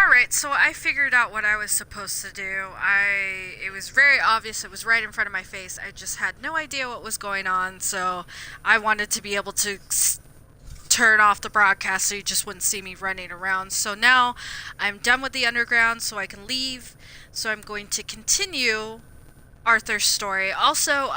All right, so I figured out what I was supposed to do. It was very obvious. It was right in front of my face. I just had no idea what was going on, so I wanted to be able to turn off the broadcast so you just wouldn't see me running around. So now I'm done with the underground, so I can leave. So I'm going to continue Arthur's story. Also,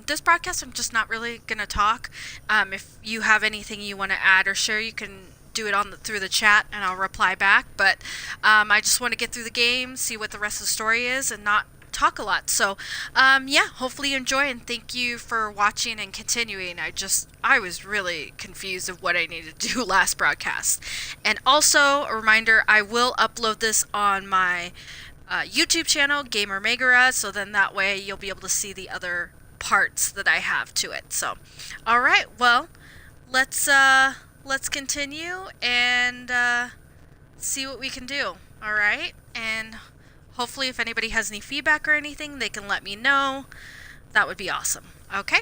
this broadcast, I'm just not really gonna talk. If you have anything you want to add or share, you can do it through the chat, and I'll reply back. But I just want to get through the game, see what the rest of the story is, and not talk a lot. So, yeah, hopefully you enjoy, and thank you for watching and continuing. I was really confused of what I needed to do last broadcast. And also, a reminder, I will upload this on my YouTube channel, Gamer Megara, so then that way you'll be able to see the other parts that I have to it. So, all right, well, let's continue and see what we can do. All right, and hopefully, if anybody has any feedback or anything, they can let me know. That would be awesome. Okay.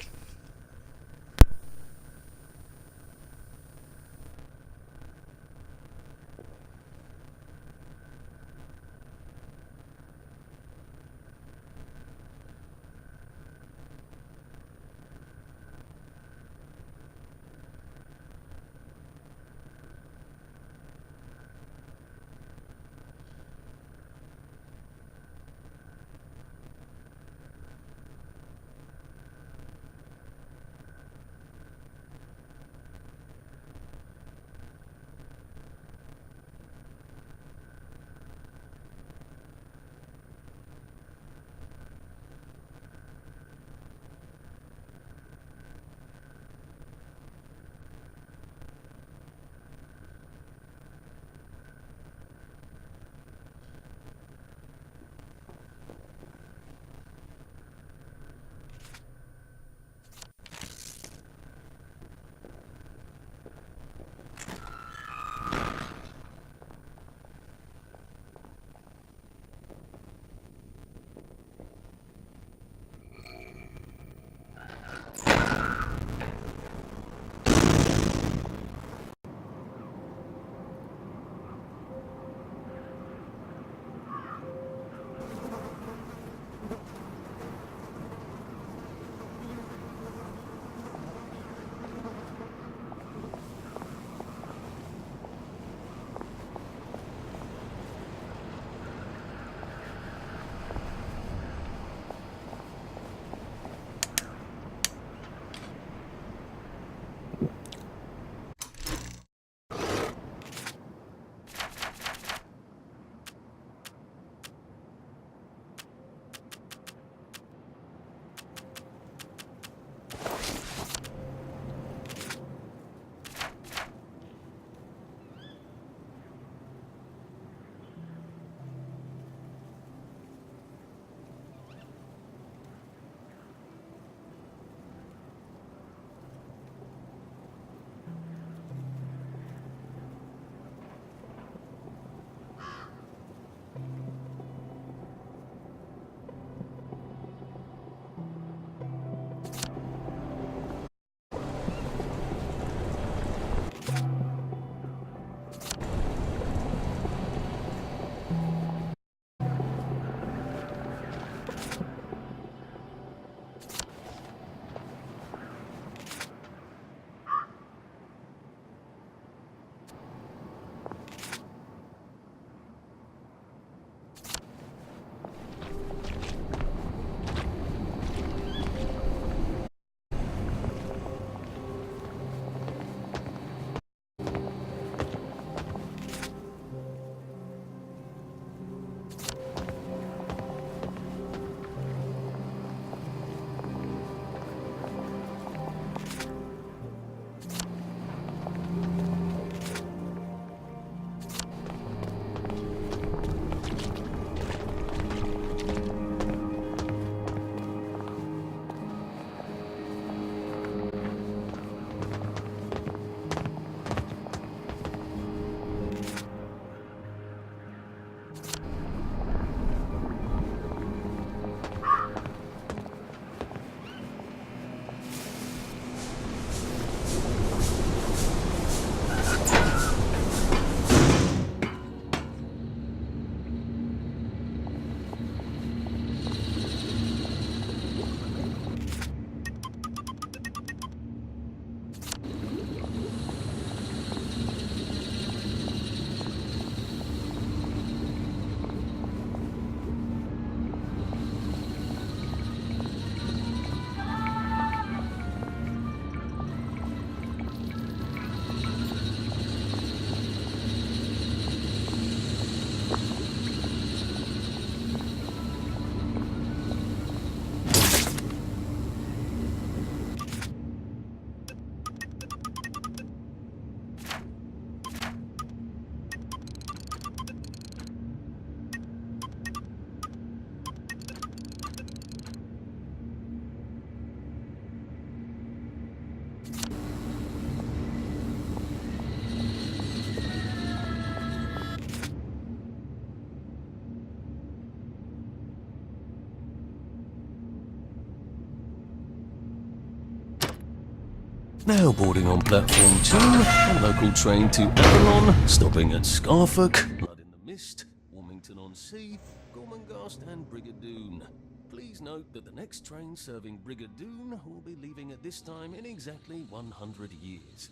Now boarding on platform 2, a local train to Avalon, stopping at Scarfolk, Blood in the Mist, Wilmington-on-Sea, Gormenghast and Brigadoon. Please note that the next train serving Brigadoon will be leaving at this time in exactly 100 years.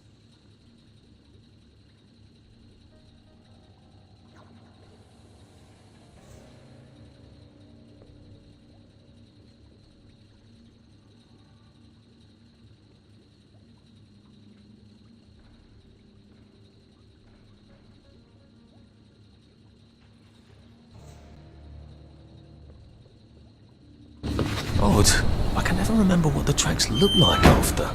Odd, I can never remember what the tracks look like after.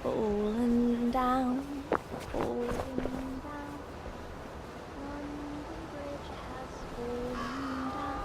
Falling down, falling down. London Bridge has fallen down.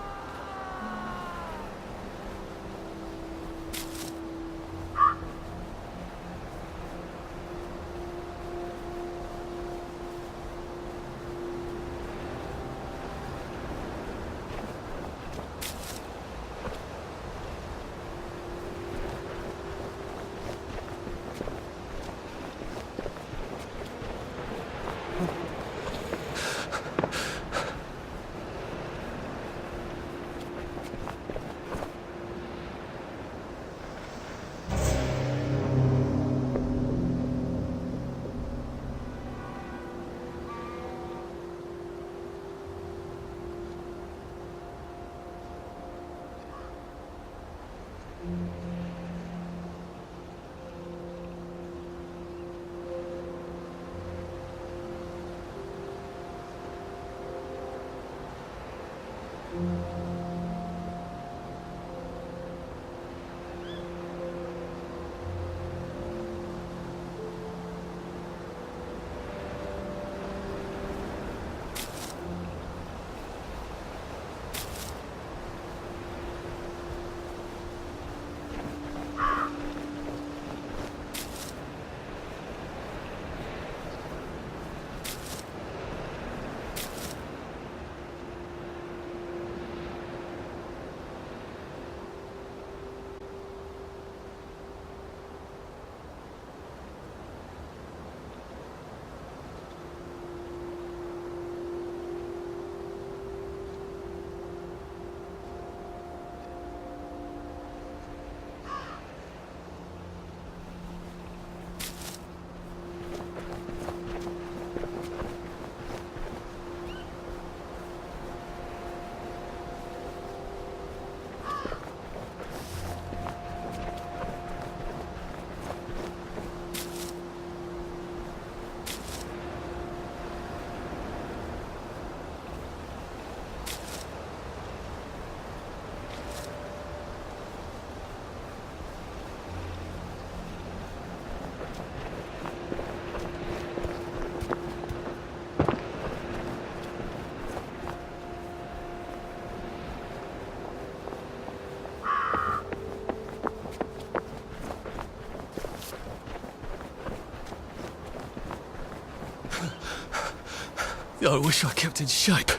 I wish I kept in shape.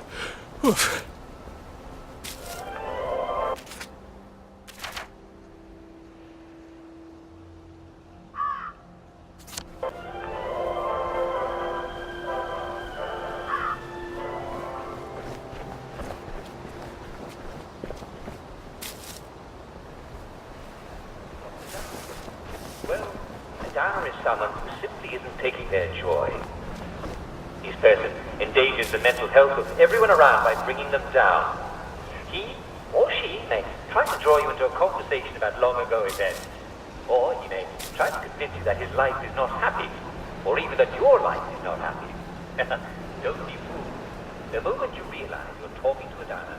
Oof. Well, a downer is someone who simply isn't taking their joy. This person endangers the mental health of everyone around by bringing them down. He or she may try to draw you into a conversation about long ago events. Or he may try to convince you that his life is not happy, or even that your life is not happy. Don't be fooled. The moment you realize you're talking to a downer,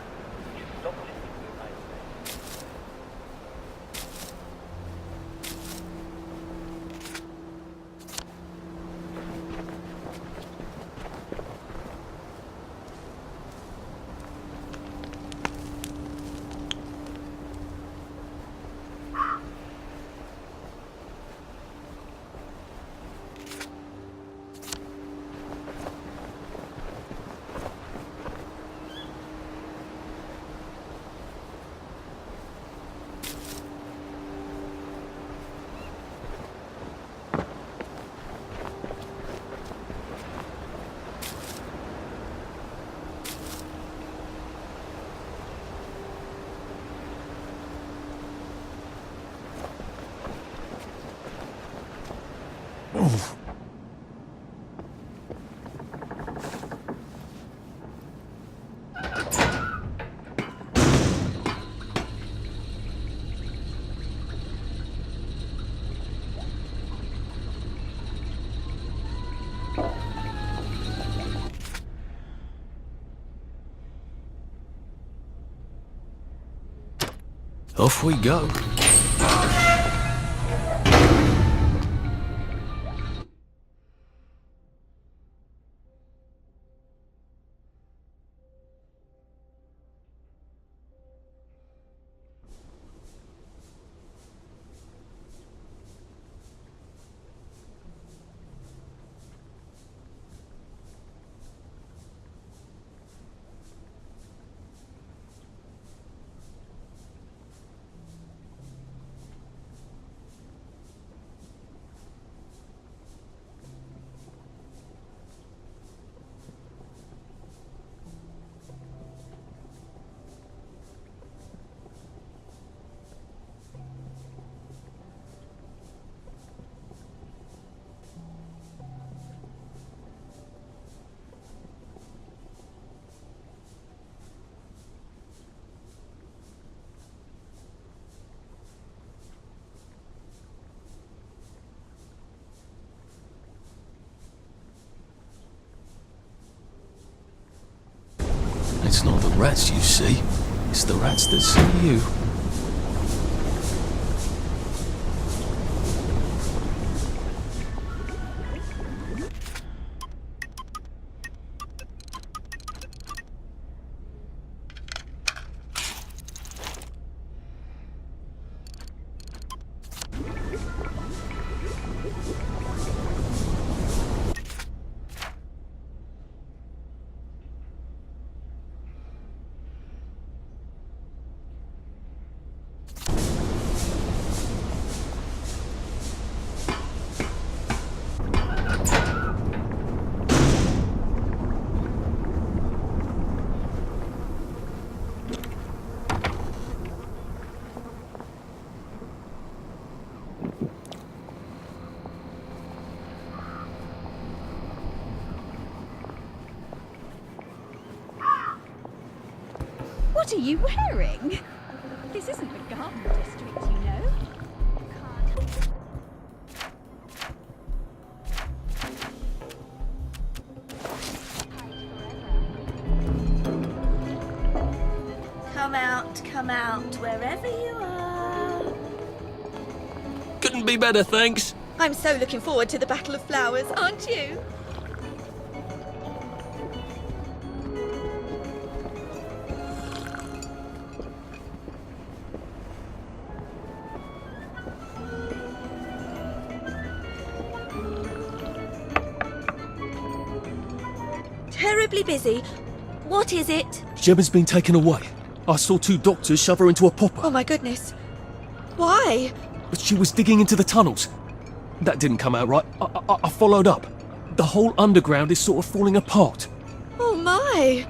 you stop listening to your life. Off we go. It's not the rats you see, it's the rats that see you. What are you wearing? This isn't the garden district, you know. Come out, wherever you are. Couldn't be better, thanks. I'm so looking forward to the Battle of Flowers, aren't you? incredibly busy. What is it? Gemma's been taken away. I saw 2 doctors shove her into a popper. Oh my goodness. Why? But she was digging into the tunnels. That didn't come out right. I followed up. The whole underground is sort of falling apart. Oh my.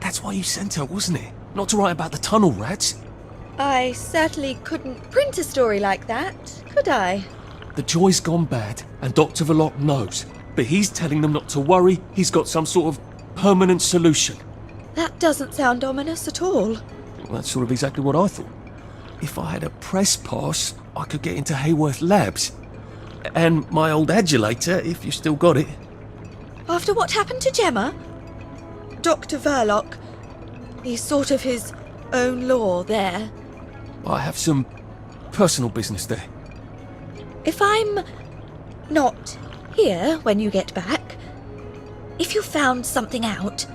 That's why you sent her, wasn't it? Not to write about the tunnel rats. I certainly couldn't print a story like that, could I? The joy's gone bad, and Dr. Verloc knows. But he's telling them not to worry. He's got some sort of permanent solution. That doesn't sound ominous at all. Well, that's sort of exactly what I thought. If I had a press pass, I could get into Hayworth Labs. And my old adulator, if you still got it. After what happened to Gemma? Dr. Verloc, he's sort of his own law there. I have some personal business there. If I'm not here when you get back, if you found something out,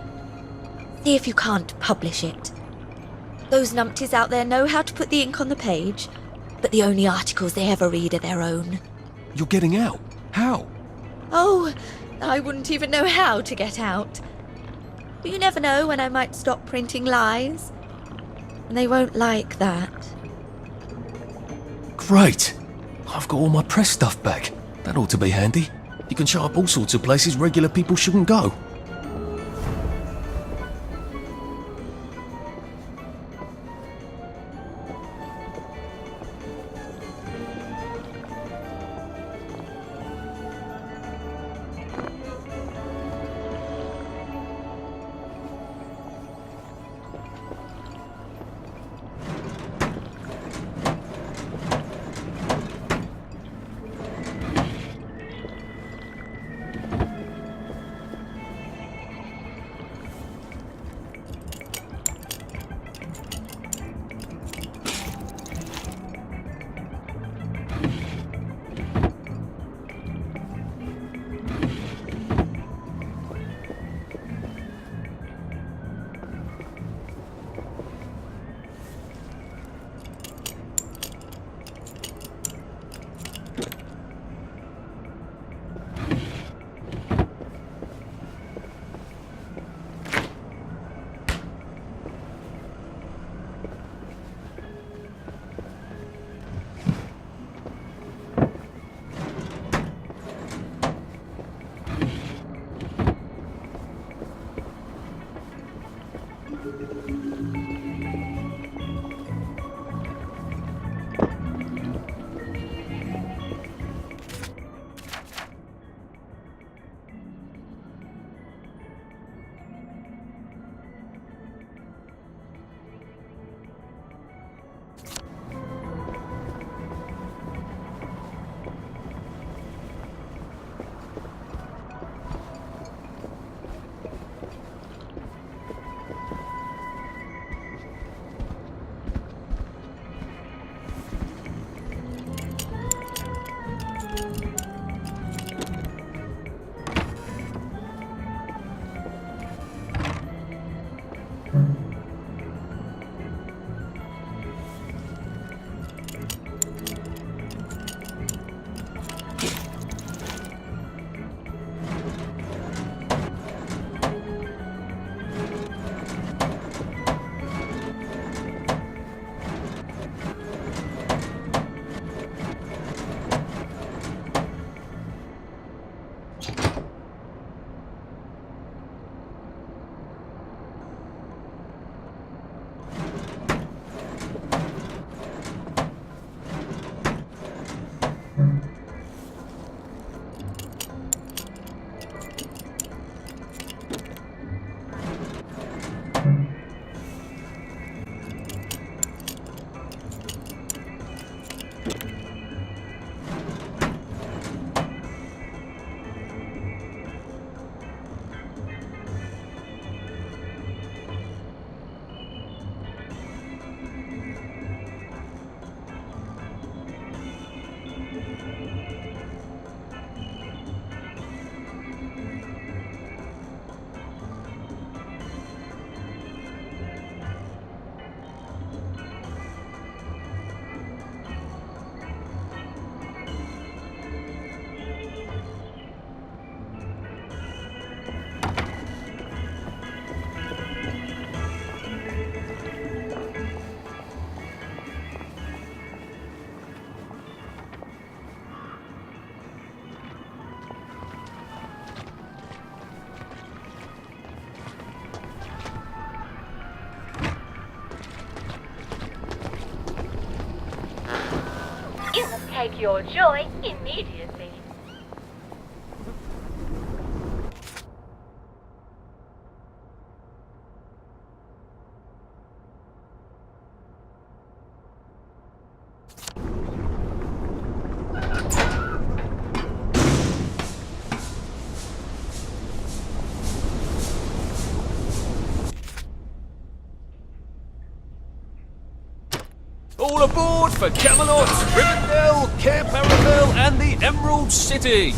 see if you can't publish it. Those numpties out there know how to put the ink on the page, but the only articles they ever read are their own. You're getting out. How? Oh, I wouldn't even know how to get out. But you never know when I might stop printing lies. And they won't like that. Great. I've got all my press stuff back. That ought to be handy. You can show up all sorts of places regular people shouldn't go. take your joy immediately. All aboard for Camelot, Rivendell, Cair Paravel, and the Emerald City!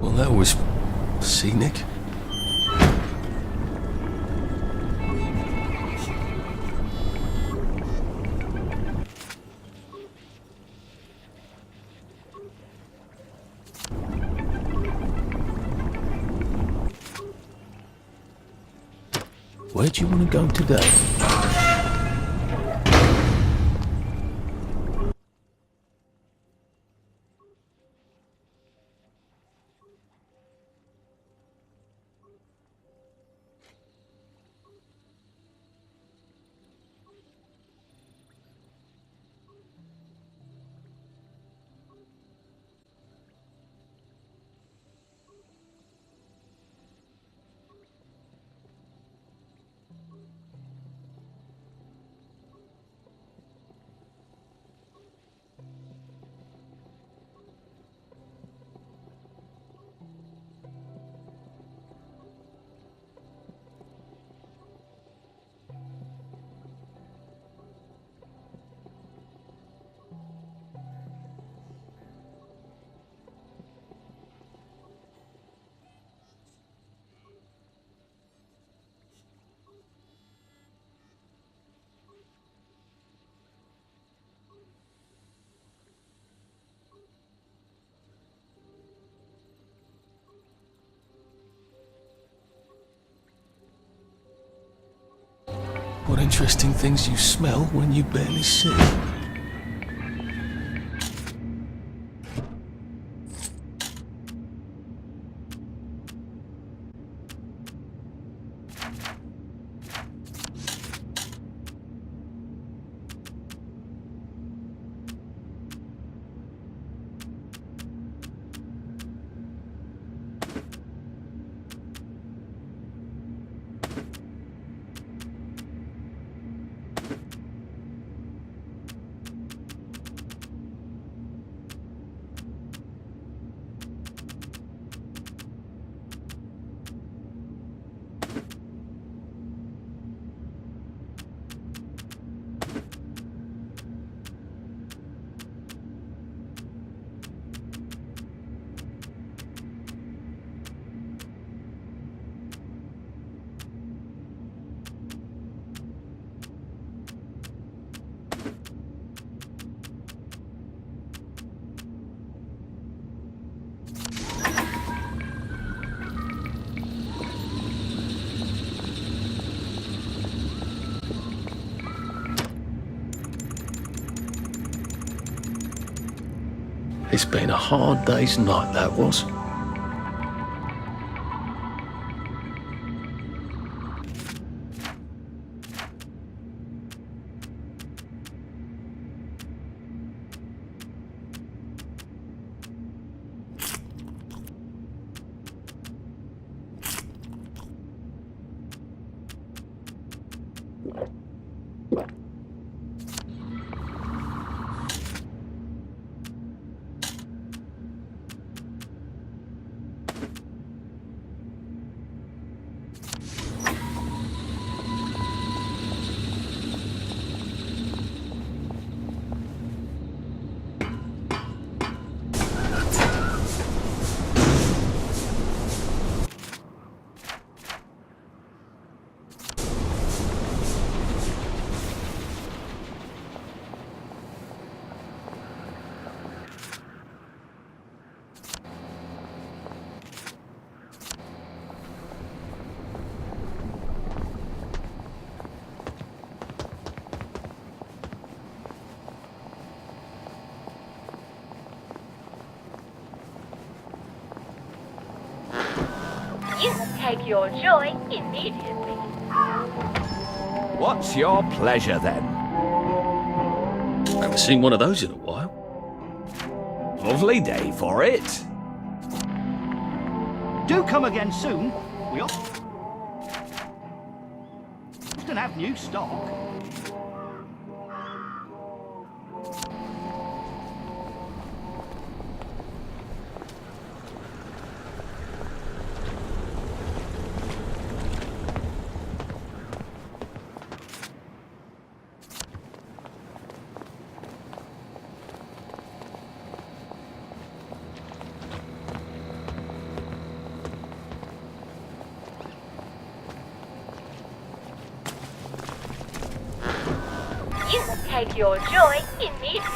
Well, that was scenic. Where do you want to go today? What interesting things you smell when you barely see. It's been a hard day's night, that was. take your joy immediately. What's your pleasure then? Haven't seen one of those in a while. Lovely day for it. Do come again soon. We often have new stock. You take your joy immediately.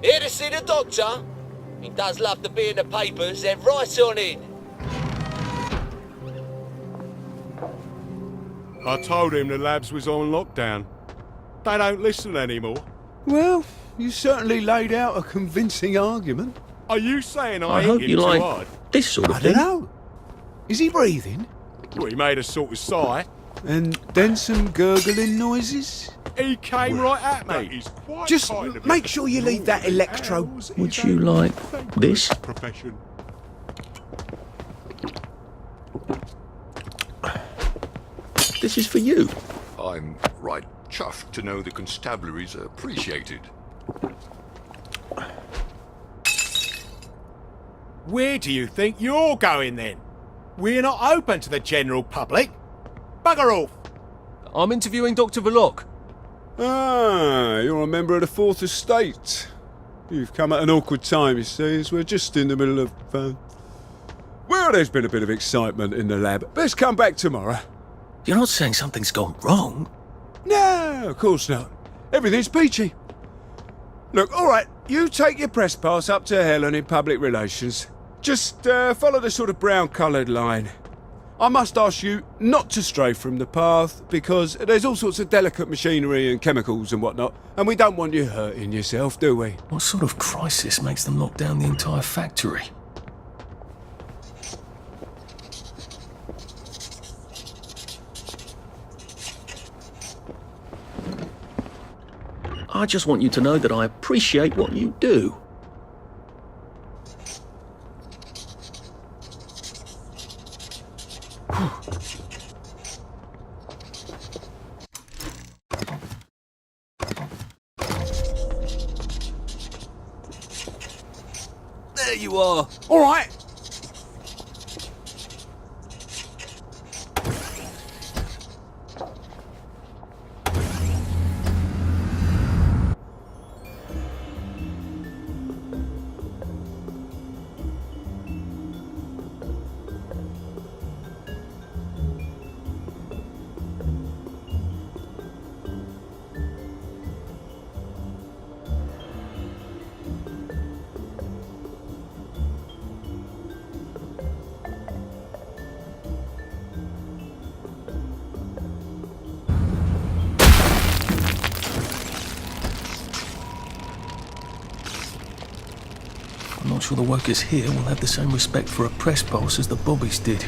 Here to see the doctor? He does love to be in the papers, then right on in. I told him the labs was on lockdown. They don't listen anymore. Well, you certainly laid out a convincing argument. Are you saying I hit hope him you too like hard? this sort of I thing. don't know. Is he breathing? Well, he made a sort of sigh. And then some gurgling noises? He came right at me. Just make sure you leave that electrode. Would you like this? Profession. This is for you. I'm right chuffed to know the constabularies appreciate it. Where do you think you're going then? We're not open to the general public. Bugger off. I'm interviewing Dr. Verloc. Ah, you're a member of the Fourth Estate. You've come at an awkward time, you see, as we're just in the middle of... well, there's been a bit of excitement in the lab. Let's come back tomorrow. You're not saying something's gone wrong? No, of course not. Everything's peachy. Look, all right, you take your press pass up to Helen in public relations. Just follow the sort of brown-coloured line. I must ask you not to stray from the path, because there's all sorts of delicate machinery and chemicals and whatnot, and we don't want you hurting yourself, do we? What sort of crisis makes them lock down the entire factory? I just want you to know that I appreciate what you do. There you are. All right. I'm not sure the workers here will have the same respect for a press pass as the Bobbies did.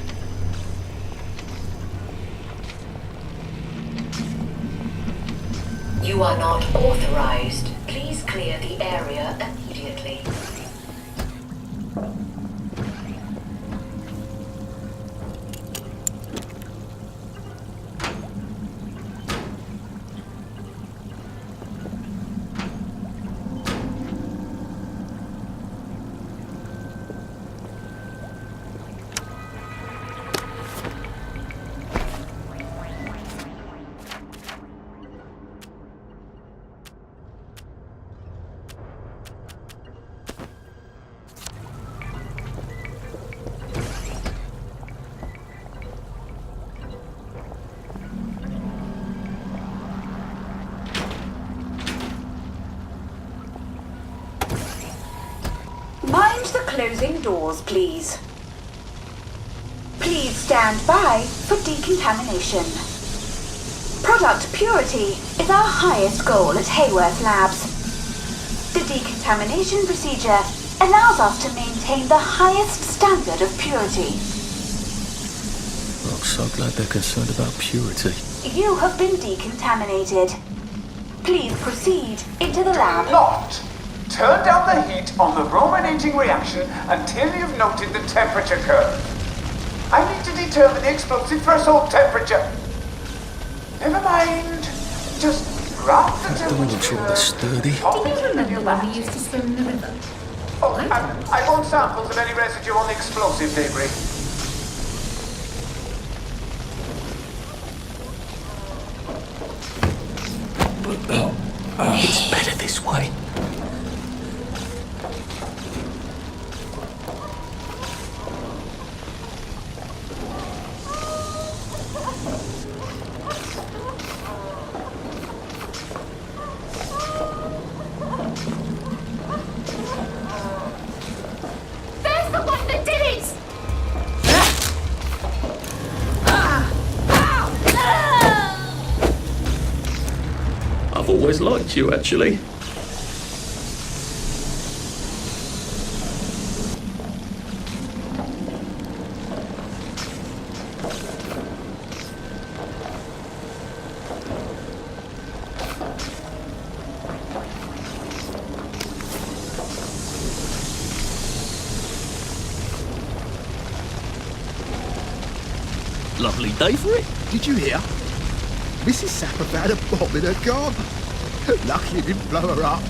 You are not authorized. Please clear the area immediately. the closing doors, please. Please stand by for decontamination. Product purity is our highest goal at Hayworth Labs. The decontamination procedure allows us to maintain the highest standard of purity. I'm so glad they're concerned about purity. You have been decontaminated. Please proceed into the lab. Not turn down the heat on the Roman heating reaction until you've noted the temperature curve. I need to determine the explosive threshold temperature. Never mind. Just grab the temperature curve. Sturdy. Do you remember when we used to swim in the river? Oh, I want samples of any residue on the explosive debris. It's better this way. There's the one that did it! I've always liked you, actually. Lovely day for it. Did you hear? Mrs. Sapper found a bomb in her garden. Lucky it didn't blow her up.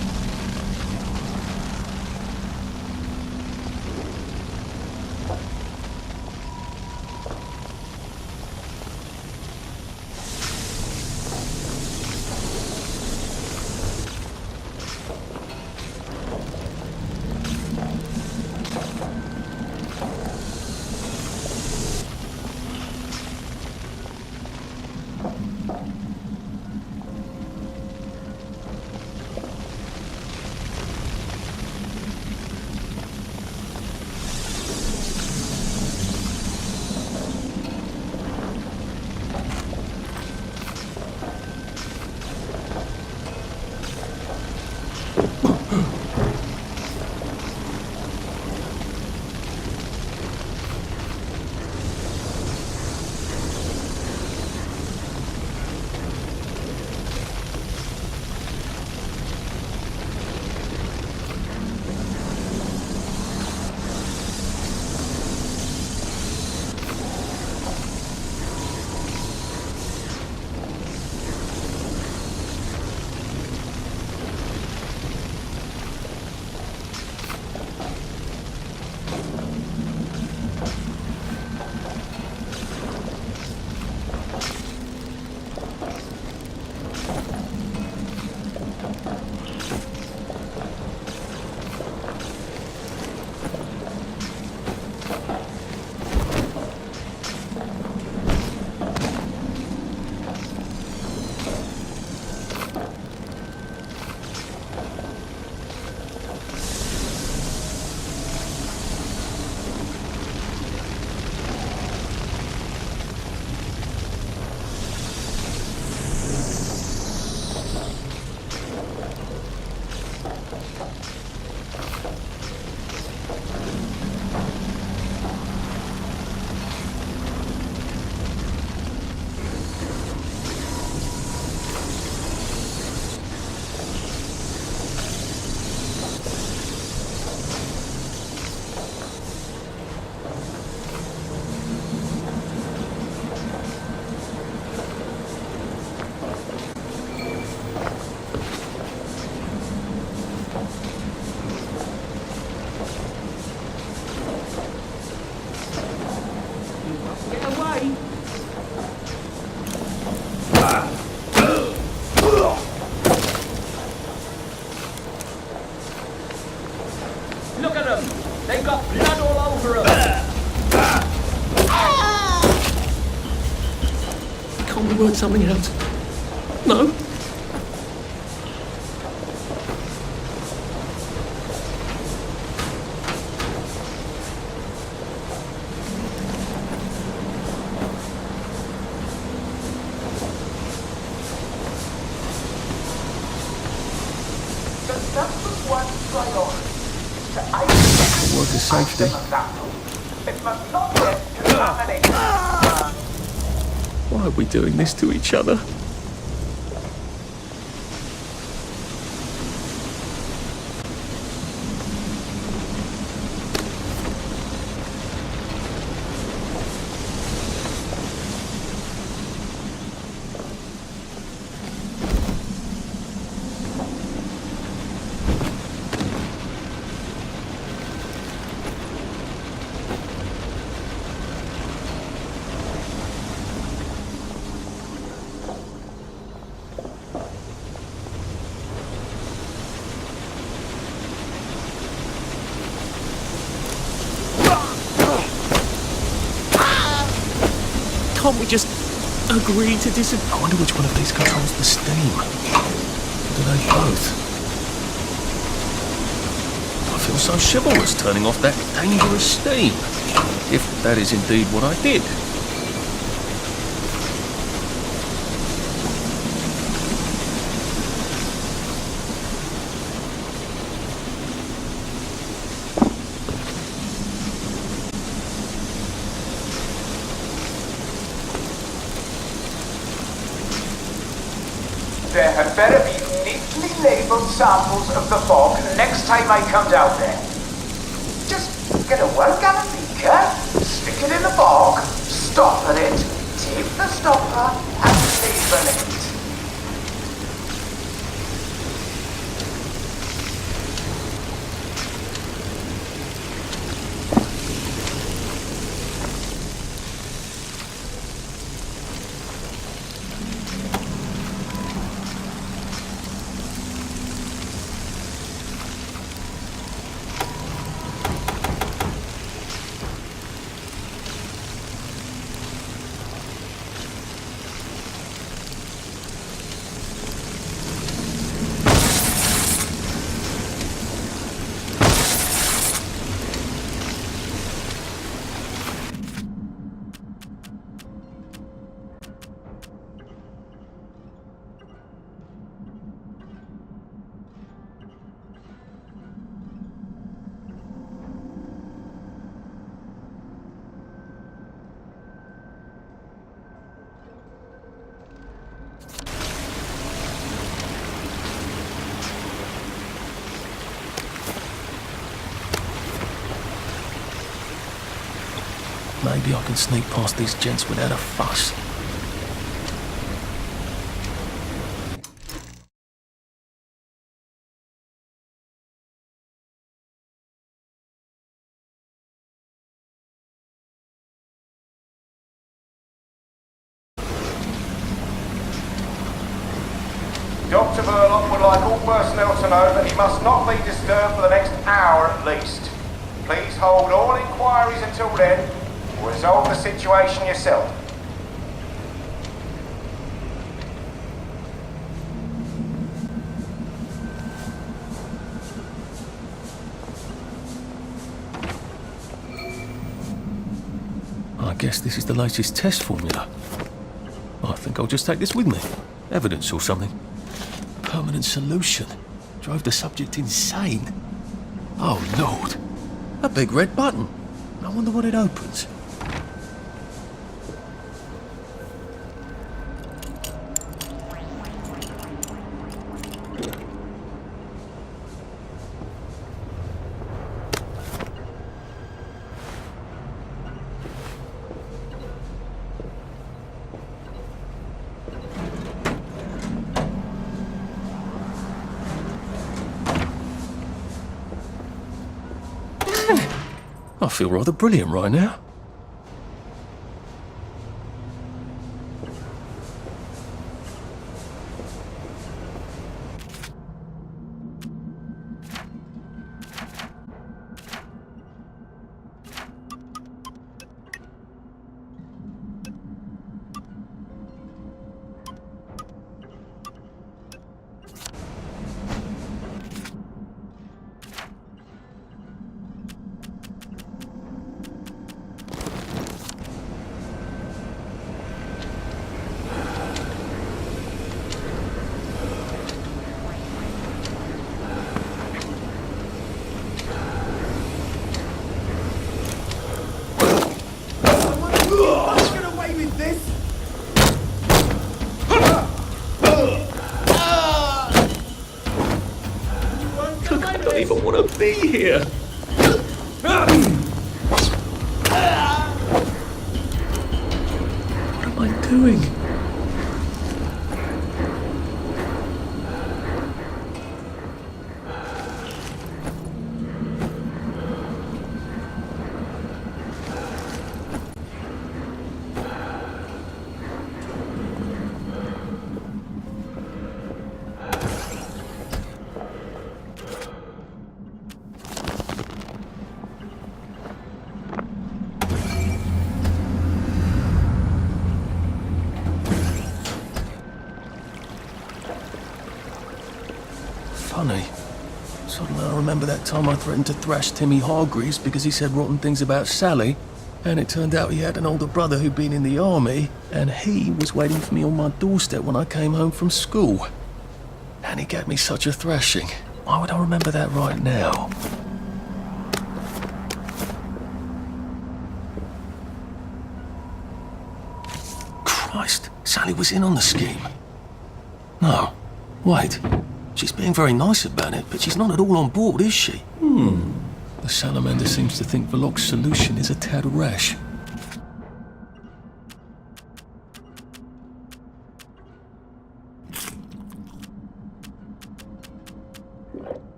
Look at them! They've got blood all over them! Can't we work something out? No? Worker safety. It must not get contaminated. Why are we doing this to each other? Can't we just agree to disagree? I wonder which one of these controls the steam. Or do they both? I feel so chivalrous turning off that dangerous steam. If that is indeed what I did. There had better be neatly labelled samples of the fog next time I come down there. Just get a 1 gallon beaker, stick it in the fog, stopper it, tape the stopper, and label it. Maybe I can sneak past these gents without a fuss. Dr. Verloc would like all personnel to know that he must not be disturbed for the next hour at least. Please hold all inquiries until then. Resolve the situation yourself. I guess this is the latest test formula. I think I'll just take this with me. Evidence or something. Permanent solution. Drove the subject insane. Oh, Lord. A big red button. I wonder what it opens. I feel rather brilliant right now. Let's get away with this! I don't even want to be here. What am I doing? Funny. Suddenly I remember that time I threatened to thrash Timmy Hargreaves because he said rotten things about Sally, and it turned out he had an older brother who'd been in the army, and he was waiting for me on my doorstep when I came home from school. And he gave me such a thrashing. Why would I remember that right now? Christ, Sally was in on the scheme. No, wait. She's being very nice about it, but she's not at all on board, is she? The salamander seems to think Verloc's solution is a tad rash.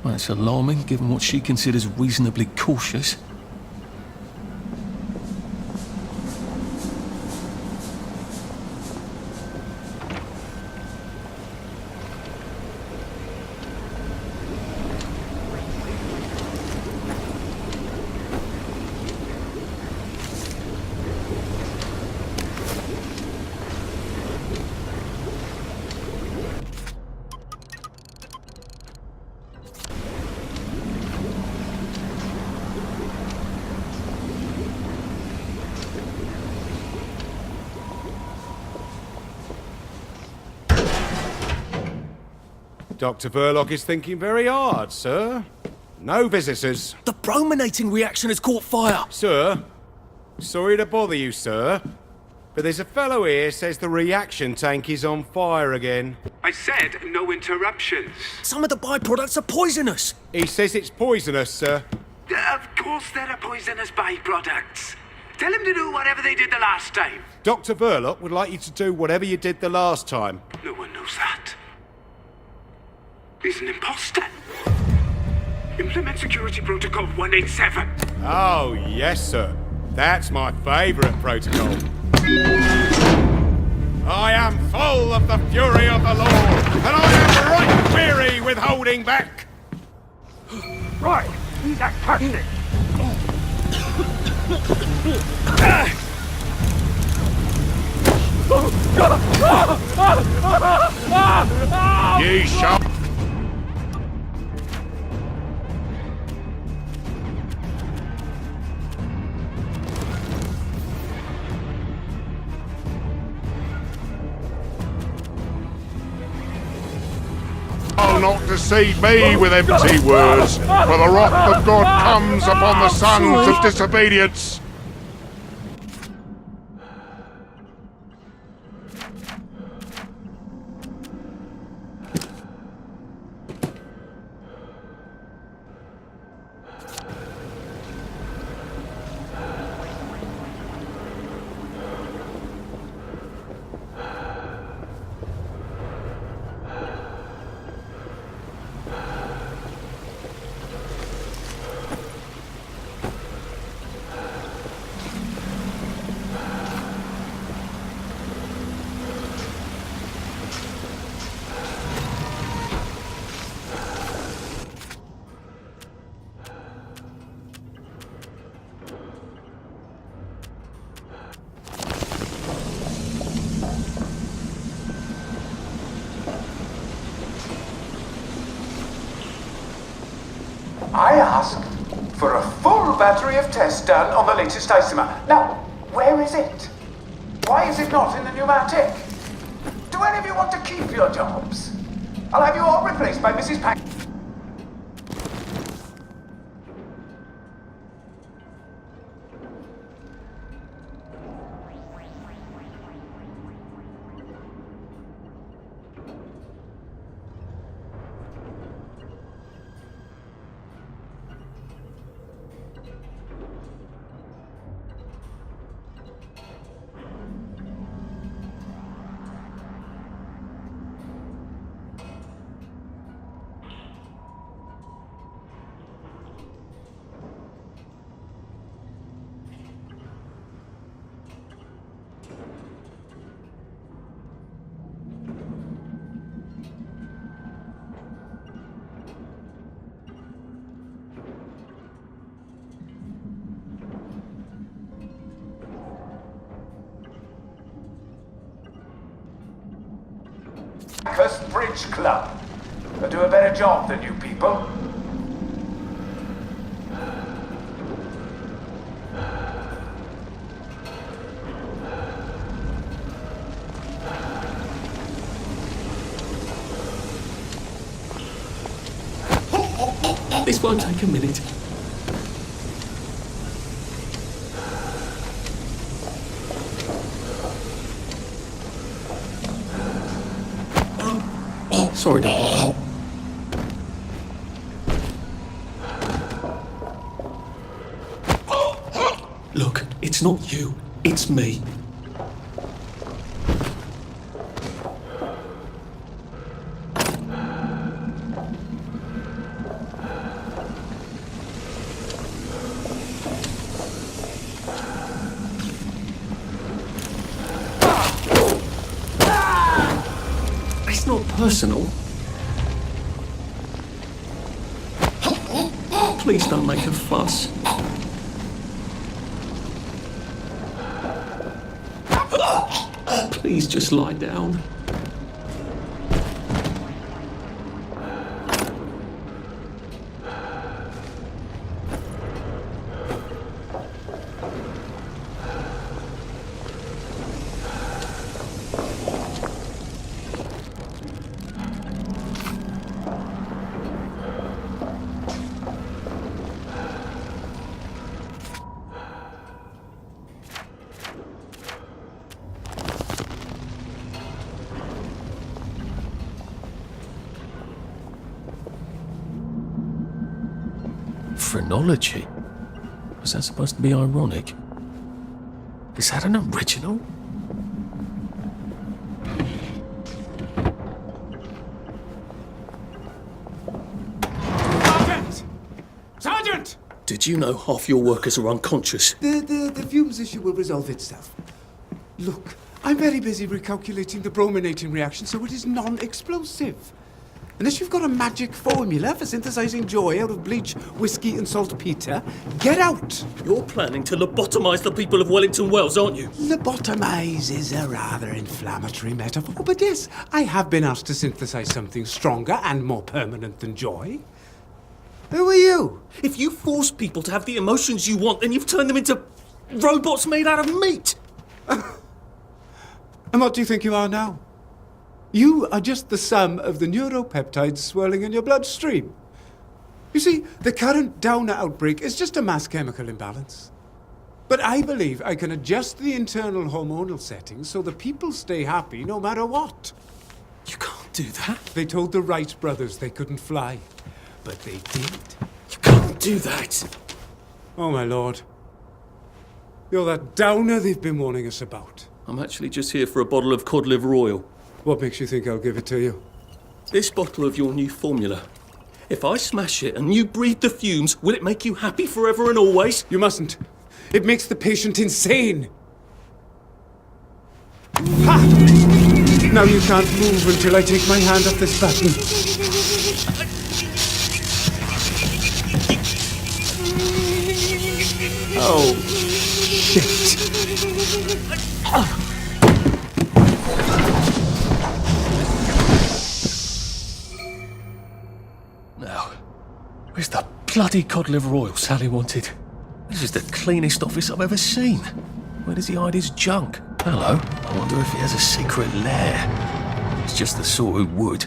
Well, it's alarming, given what she considers reasonably cautious. Dr. Verloc is thinking very hard, sir. No visitors. The brominating reaction has caught fire! Sir, sorry to bother you, sir, but there's a fellow here says the reaction tank is on fire again. I said no interruptions. Some of the byproducts are poisonous! He says it's poisonous, sir. Of course there are poisonous byproducts. Tell him to do whatever they did the last time. Dr. Verloc would like you to do whatever you did the last time. No one knows that. He's an imposter. Implement Security Protocol 187. Oh, yes, sir. That's my favourite protocol. I am full of the fury of the Lord, and I am right weary with holding back. Right, that touched it. Ye shall... Not deceive me with empty words, for the wrath of God comes upon the sons of disobedience. I asked for a full battery of tests done on the latest isomer. Now, where is it? Why is it not in the pneumatic? Do any of you want to keep your jobs? I'll have you all replaced by Mrs. Pack. Haywhurst Bridge Club. They'll do a better job than you people. This won't take a minute. Sorry, darling. Look, it's not you, it's me. It's not personal. Please don't make a fuss. Please just lie down. Phrenology? Was that supposed to be ironic? Is that an original? Sergeant! Sergeant! Did you know half your workers are unconscious? The fumes issue will resolve itself. Look, I'm very busy recalculating the brominating reaction, so it is non-explosive. Unless you've got a magic formula for synthesizing joy out of bleach, whiskey, and saltpeter, get out! You're planning to lobotomize the people of Wellington Wells, aren't you? Lobotomize is a rather inflammatory metaphor, but yes, I have been asked to synthesize something stronger and more permanent than joy. Who are you? If you force people to have the emotions you want, then you've turned them into robots made out of meat! And what do you think you are now? You are just the sum of the neuropeptides swirling in your bloodstream. You see, the current Downer outbreak is just a mass chemical imbalance. But I believe I can adjust the internal hormonal settings so the people stay happy no matter what. You can't do that. They told the Wright brothers they couldn't fly, but they did. You can't do that. Oh, my lord. You're that Downer they've been warning us about. I'm actually just here for a bottle of cod liver oil. What makes you think I'll give it to you? This bottle of your new formula. If I smash it and you breathe the fumes, will it make you happy forever and always? You mustn't. It makes the patient insane. Ha! Now you can't move until I take my hand off this button. Oh, shit. Now, where's the bloody cod liver oil Sally wanted? This is the cleanest office I've ever seen. Where does he hide his junk? Hello, I wonder if he has a secret lair. He's just the sort who would.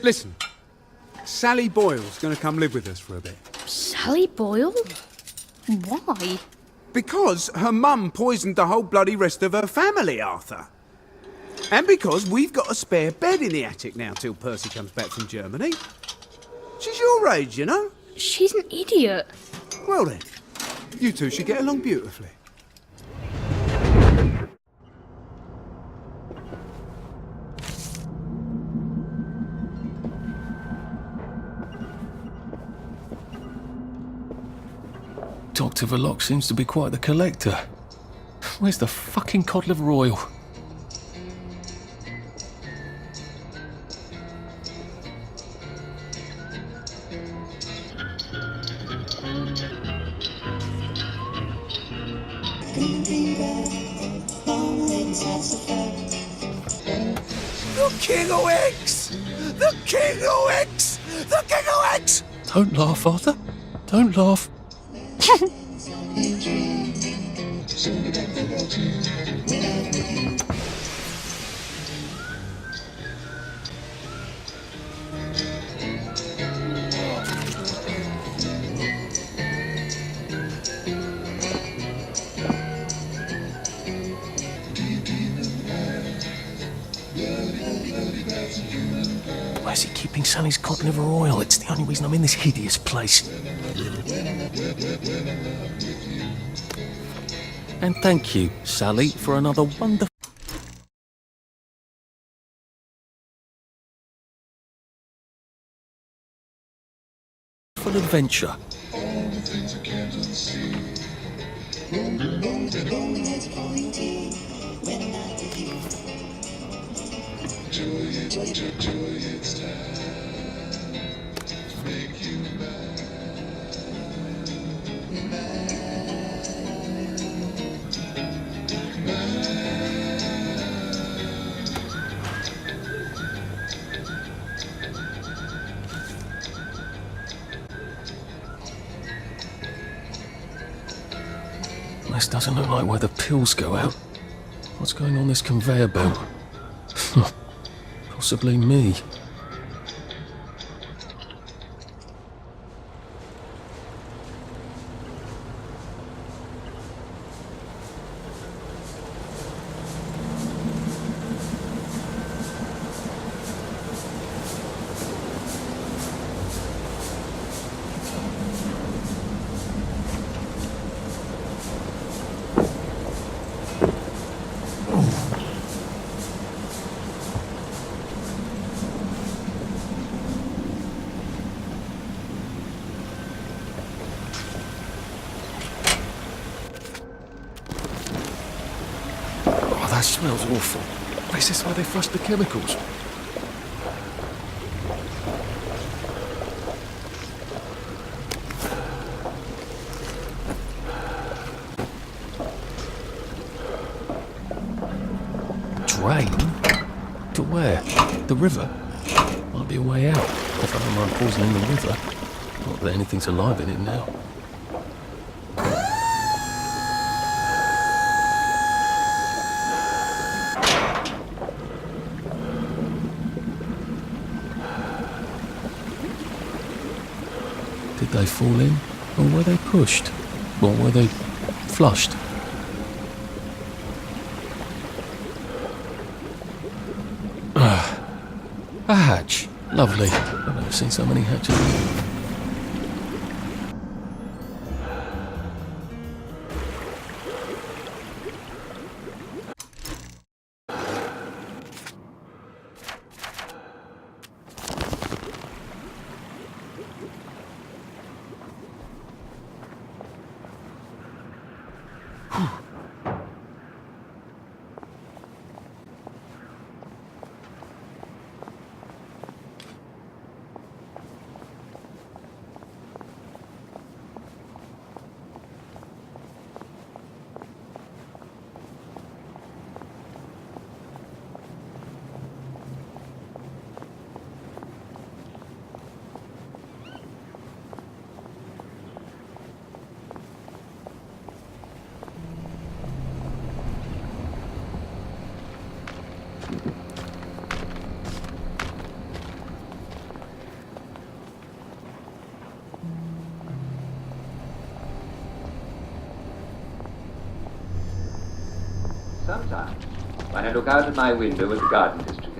Listen, Sally Boyle's going to come live with us for a bit. So Sally Boyle? Why? Because her mum poisoned the whole bloody rest of her family, Arthur. And because we've got a spare bed in the attic now till Percy comes back from Germany. She's your age, you know. She's an idiot. Well then, you two should get along beautifully. Dr. Verloc seems to be quite the collector. Where's the fucking cod liver oil? The King of X! The King of X! The King of X! Don't laugh, Arthur. Don't laugh. Where's he keeping Sally's cod liver oil? It's the only reason I'm in this hideous place. And thank you, Sally, for another wonderful adventure. This doesn't look like where the pills go out. What's going on this conveyor belt? Possibly me. That smells awful. Is this where they flush the chemicals? Drain? To where? The river? Might be a way out, if I don't mind poisoning the river. Not that anything's alive in it now. Did they fall in? Or were they pushed? Or were they flushed? A hatch. Lovely. I've never seen so many hatches. Sometimes, when I look out of my window at the Garden District,